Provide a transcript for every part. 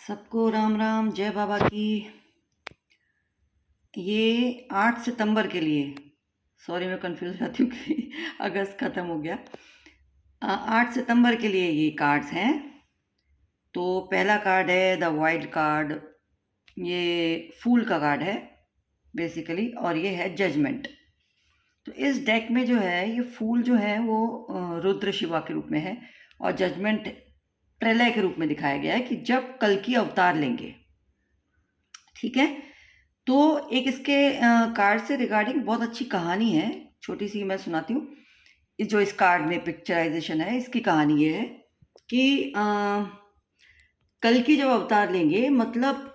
सबको राम राम, जय बाबा की। ये 8 सितंबर के लिए, सॉरी मैं कंफ्यूज रहती हूँ कि अगस्त ख़त्म हो गया। 8 सितंबर के लिए ये कार्ड्स हैं। तो पहला कार्ड है द वाइल्ड कार्ड। ये फूल का कार्ड है बेसिकली, और ये है जजमेंट। तो इस डेक में जो है ये फूल जो है वो रुद्र शिवा के रूप में है, और जजमेंट प्रलय के रूप में दिखाया गया है कि जब कल की अवतार लेंगे। ठीक है, तो एक इसके कार्ड से रिगार्डिंग बहुत अच्छी कहानी है, छोटी सी मैं सुनाती हूँ। जो इस कार्ड में पिक्चराइजेशन है, इसकी कहानी ये है कि कल की जब अवतार लेंगे मतलब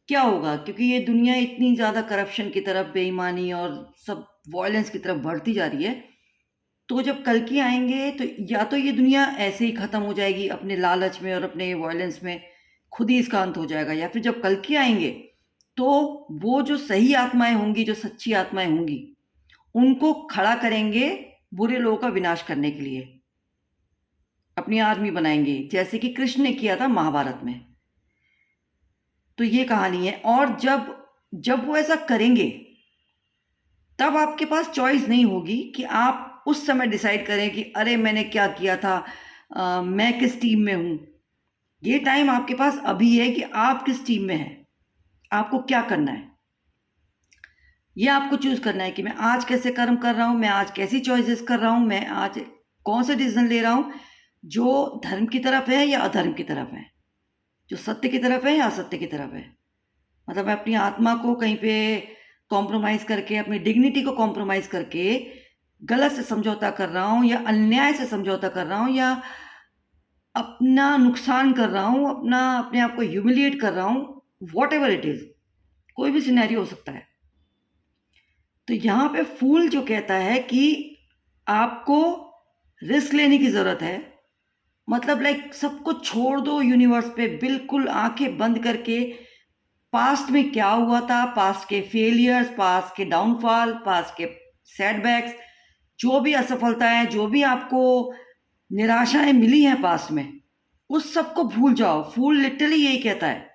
क्या होगा, क्योंकि ये दुनिया इतनी ज़्यादा करप्शन की तरफ, बेईमानी और सब वायलेंस की तरफ बढ़ती जा रही है। तो जब कल की आएंगे तो या तो ये दुनिया ऐसे ही ख़त्म हो जाएगी अपने लालच में और अपने वायलेंस में, खुद ही इसका अंत हो जाएगा, या फिर जब कल की आएंगे तो वो जो सही आत्माएं होंगी, जो सच्ची आत्माएं होंगी, उनको खड़ा करेंगे बुरे लोगों का विनाश करने के लिए, अपनी आर्मी बनाएंगे, जैसे कि कृष्ण ने किया था महाभारत में। तो ये कहानी है। और जब जब वो ऐसा करेंगे तब आपके पास चॉइस नहीं होगी कि आप उस समय डिसाइड करें कि अरे मैंने क्या किया था, मैं किस टीम में हूँ। ये टाइम आपके पास अभी है कि आप किस टीम में हैं, आपको क्या करना है। ये आपको चूज करना है कि मैं आज कैसे कर्म कर रहा हूँ, मैं आज कैसी चॉइसेस कर रहा हूँ, मैं आज कौन सा डिसीजन ले रहा हूँ जो धर्म की तरफ है या अधर्म की तरफ है, जो सत्य की तरफ है या असत्य की तरफ है। मतलब मैं अपनी आत्मा को कहीं पे कॉम्प्रोमाइज़ करके, अपनी डिग्निटी को कॉम्प्रोमाइज़ करके गलत से समझौता कर रहा हूँ, या अन्याय से समझौता कर रहा हूँ, या अपना नुकसान कर रहा हूँ, अपने आप को ह्यूमिलिएट कर रहा हूँ, वॉट एवर इट इज़, कोई भी सिनेरियो हो सकता है। तो यहाँ पे फूल जो कहता है कि आपको रिस्क लेने की ज़रूरत है। मतलब लाइक सब कुछ छोड़ दो यूनिवर्स पे, बिल्कुल आंखें बंद करके पास्ट में क्या हुआ था, पास्ट के फेलियर्स, पास्ट के डाउनफॉल, पास्ट के सेटबैक्स, जो भी असफलताएं, जो भी आपको निराशाएं मिली हैं पास्ट में, उस सब को भूल जाओ। फूल लिटरली यही कहता है।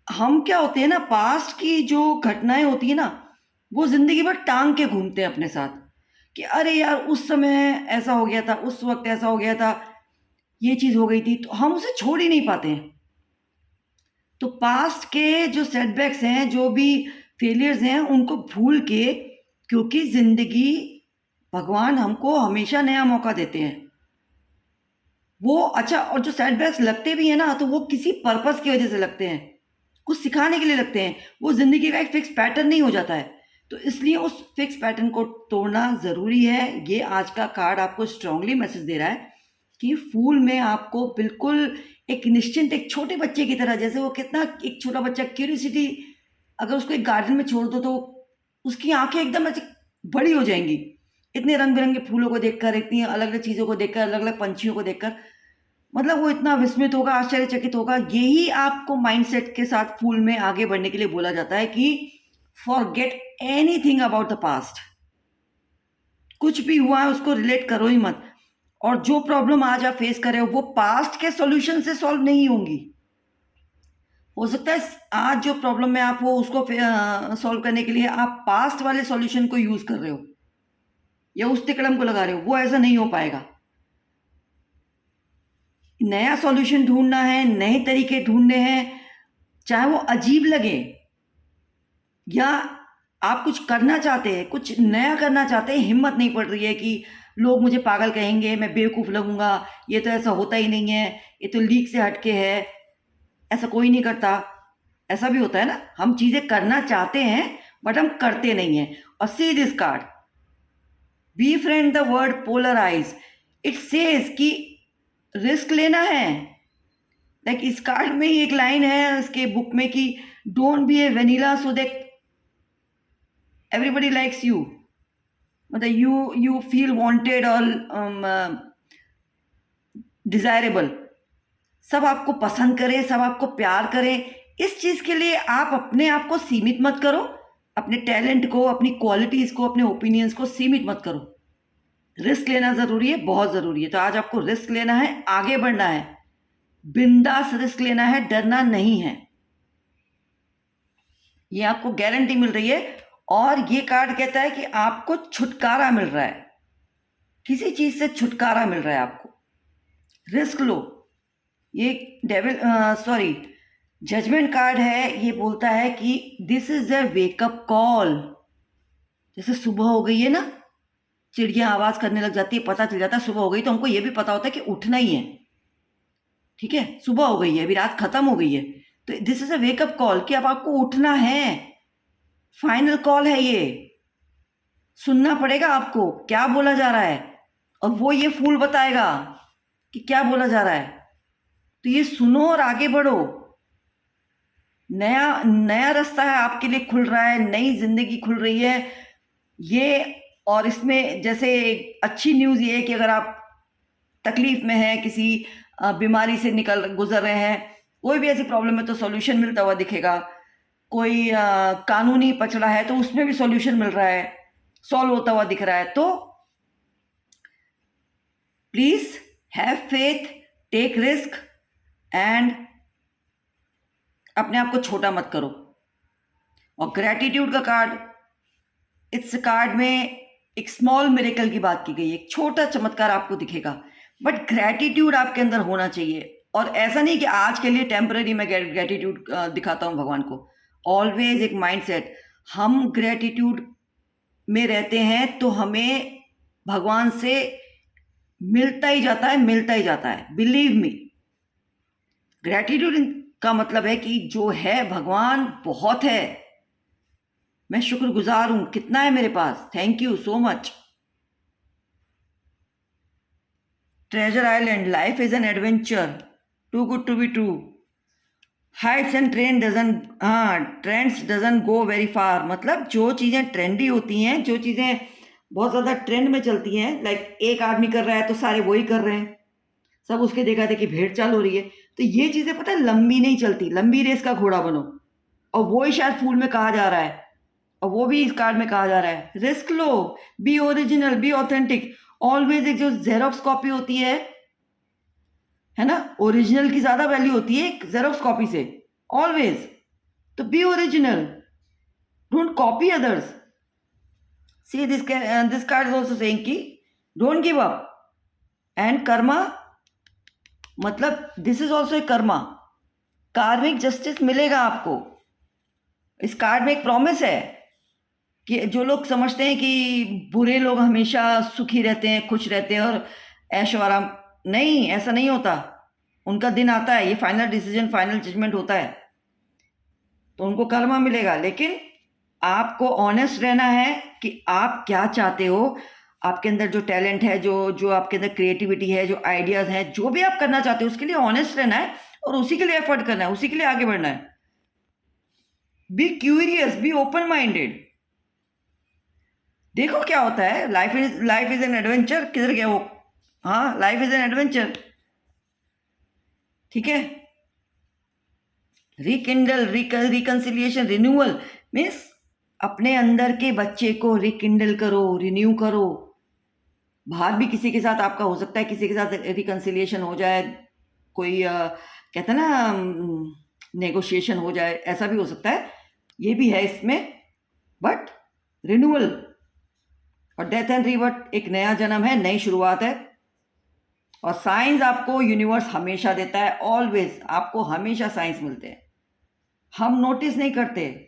हम क्या होते हैं ना, पास्ट की जो घटनाएं होती है ना, वो जिंदगी भर टांग के घूमते हैं अपने साथ कि अरे यार उस समय ऐसा हो गया था, उस वक्त ऐसा हो गया था, ये चीज हो गई थी, तो हम उसे छोड़ ही नहीं पाते हैं। तो पास्ट के जो सेटबैक्स हैं, जो भी फेलियर्स हैं, उनको भूल के, क्योंकि जिंदगी, भगवान हमको हमेशा नया मौका देते हैं। वो अच्छा, और जो सेटबैक्स लगते भी हैं ना, तो वो किसी पर्पस की वजह से लगते हैं, कुछ सिखाने के लिए लगते हैं। वो जिंदगी का एक फिक्स पैटर्न नहीं हो जाता है, तो इसलिए उस फिक्स पैटर्न को तोड़ना ज़रूरी है। ये आज का कार्ड आपको स्ट्रांगली मैसेज दे रहा है कि फूल में आपको बिल्कुल एक निश्चिंत, एक छोटे बच्चे की तरह, जैसे वो कितना, एक छोटा बच्चा क्यूरियोसिटी, अगर उसको एक गार्डन में छोड़ दो तो उसकी आंखें एकदम ऐसे बड़ी हो जाएंगी, इतने रंग बिरंगे फूलों को देखकर, इतनी अलग अलग चीज़ों को देखकर, अलग अलग पंछियों को देखकर, मतलब वो इतना विस्मित होगा, आश्चर्यचकित होगा। यही आपको माइंडसेट के साथ फूल में आगे बढ़ने के लिए बोला जाता है कि forget anything about the past. कुछ भी हुआ है उसको रिलेट करो ही मत। और जो प्रॉब्लम आज आप फेस कर रहे हो वो पास्ट के सॉल्यूशन से सॉल्व नहीं होंगी। हो सकता है आज जो प्रॉब्लम में आप हो उसको सॉल्व करने के लिए आप पास्ट वाले सॉल्यूशन को यूज कर रहे हो या उस तिकड़म को लगा रहे हो, वो ऐसा नहीं हो पाएगा। नया सॉल्यूशन ढूंढना है, नए तरीके ढूंढने हैं, चाहे वो अजीब लगे, या आप कुछ करना चाहते हैं, कुछ नया करना चाहते हैं, हिम्मत नहीं पड़ रही है कि लोग मुझे पागल कहेंगे, मैं बेवकूफ़ लगूंगा, ये तो ऐसा होता ही नहीं है, ये तो लीक से हटके है, ऐसा कोई नहीं करता। ऐसा भी होता है ना, हम चीज़ें करना चाहते हैं बट हम करते नहीं हैं। और see this card, befriend the word polarise, it says कि रिस्क लेना है। लाइक इस कार्ड में ही एक लाइन है इसके बुक में कि don't be A vanilla so that everybody likes you. मतलब यू फील वांटेड और डिजायरेबल, सब आपको पसंद करें, सब आपको प्यार करें। इस चीज के लिए आप अपने आप को सीमित मत करो, अपने टैलेंट को, अपनी क्वालिटीज को, अपने ओपिनियंस को सीमित मत करो। रिस्क लेना जरूरी है, बहुत जरूरी है। तो आज आपको रिस्क लेना है, आगे बढ़ना है। बिंदास रिस्क लेना है, डरना नहीं है, ये आपको गारंटी मिल रही है। और ये कार्ड कहता है कि आपको छुटकारा मिल रहा है, किसी चीज से छुटकारा मिल रहा है आपको, रिस्क लो। ये डेविल सॉरी जजमेंट कार्ड है, ये बोलता है कि this is a wake up call. जैसे सुबह हो गई है ना, चिड़िया आवाज करने लग जाती है, पता चल जाता है सुबह हो गई, तो हमको ये भी पता होता है कि उठना ही है, ठीक है, सुबह हो गई है, अभी रात खत्म हो गई है, तो this is a wake up call कि अब आपको उठना है, फाइनल कॉल है ये, सुनना पड़ेगा आपको क्या बोला जा रहा है, और वो ये फूल बताएगा कि क्या बोला जा रहा है, तो ये सुनो और आगे बढ़ो। नया नया रास्ता है आपके लिए खुल रहा है, नई जिंदगी खुल रही है ये। और इसमें जैसे अच्छी न्यूज़ ये है कि अगर आप तकलीफ में हैं, किसी बीमारी से गुजर रहे हैं, कोई भी ऐसी प्रॉब्लम है तो सॉल्यूशन मिलता हुआ दिखेगा। कोई कानूनी पचड़ा है तो उसमें भी सॉल्यूशन मिल रहा है, सॉल्व होता हुआ दिख रहा है। तो please have faith, take risk and अपने आप को छोटा मत करो। और ग्रैटिट्यूड का कार्ड, इस कार्ड में एक स्मॉल मिरेकल की बात की गई है, एक छोटा चमत्कार आपको दिखेगा, बट ग्रैटिट्यूड आपके अंदर होना चाहिए। और ऐसा नहीं कि आज के लिए टेम्पररी मैं ग्रैटिट्यूड दिखाता हूँ भगवान को, ऑलवेज एक माइंडसेट, हम ग्रैटिट्यूड में रहते हैं तो हमें भगवान से मिलता ही जाता है, मिलता ही जाता है, बिलीव मी। ग्रैटिट्यूड का मतलब है कि जो है भगवान बहुत है, मैं शुक्रगुजार हूं, कितना है मेरे पास, thank you so much. Treasure island, life is an adventure, too good to be true, heights and trends doesn't go very far. मतलब जो चीज़ें ट्रेंडी होती हैं, जो चीज़ें बहुत ज़्यादा ट्रेंड में चलती हैं, लाइक एक आदमी कर रहा है तो सारे वही कर रहे हैं, सब उसके देखा देखी भेड़ चाल हो रही है, तो ये चीज़ें पता है लंबी नहीं चलती। लंबी रेस का घोड़ा बनो, और वो ही शायद फूल में कहा जा रहा है, और वो भी इस कार्ड में कहा जा रहा है, risk low, B original, be authentic. Always एक जो जेरोक्स कॉपी होती है ना, ओरिजिनल की ज्यादा वैल्यू होती है एक जेरोक्स कॉपी से, ऑलवेज। तो be original, don't copy others. See this card is also saying कि don't give up and karma, मतलब this is also a karma, karmic justice मिलेगा आपको। इस कार्ड में एक प्रॉमिस है कि जो लोग समझते हैं कि बुरे लोग हमेशा सुखी रहते हैं, खुश रहते हैं और ऐशो आराम, नहीं, ऐसा नहीं होता। उनका दिन आता है, ये फाइनल डिसीजन, फाइनल जजमेंट होता है, तो उनको कर्मा मिलेगा। लेकिन आपको ऑनेस्ट रहना है कि आप क्या चाहते हो, आपके अंदर जो टैलेंट है, जो जो आपके अंदर क्रिएटिविटी है, जो आइडियाज हैं, जो भी आप करना चाहते हो उसके लिए ऑनेस्ट रहना है और उसी के लिए एफर्ट करना है, उसी के लिए आगे बढ़ना है। Be curious, be open minded, देखो क्या होता है। लाइफ इज एन एडवेंचर, किधर गया वो, हाँ, लाइफ इज एन एडवेंचर, ठीक है। रिकिंडल, रिकंसिलिएशन, रिन्यूअल मीन्स अपने अंदर के बच्चे को रिकिंडल करो, रिन्यू करो। बाहर भी किसी के साथ आपका हो सकता है, किसी के साथ रिकंसिलिएशन हो जाए, कोई कहते हैं ना नेगोशिएशन हो जाए, ऐसा भी हो सकता है, ये भी है इसमें। बट रिन्यूअल और डेथ एंड रीबर्थ, एक नया जन्म है, नई शुरुआत है। और साइंस आपको यूनिवर्स हमेशा देता है, ऑलवेज आपको हमेशा साइंस मिलते हैं, हम नोटिस नहीं करते।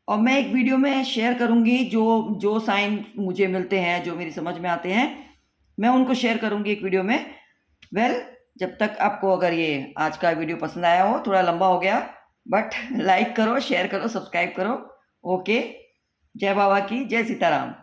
और मैं एक वीडियो में शेयर करूंगी जो जो साइन मुझे मिलते हैं, जो मेरी समझ में आते हैं, मैं उनको शेयर करूंगी एक वीडियो में। जब तक आपको अगर ये आज का वीडियो पसंद आया हो, थोड़ा लंबा हो गया, बट लाइक करो, शेयर करो, सब्सक्राइब करो। ओके, जय बाबा की, जय सीताराम।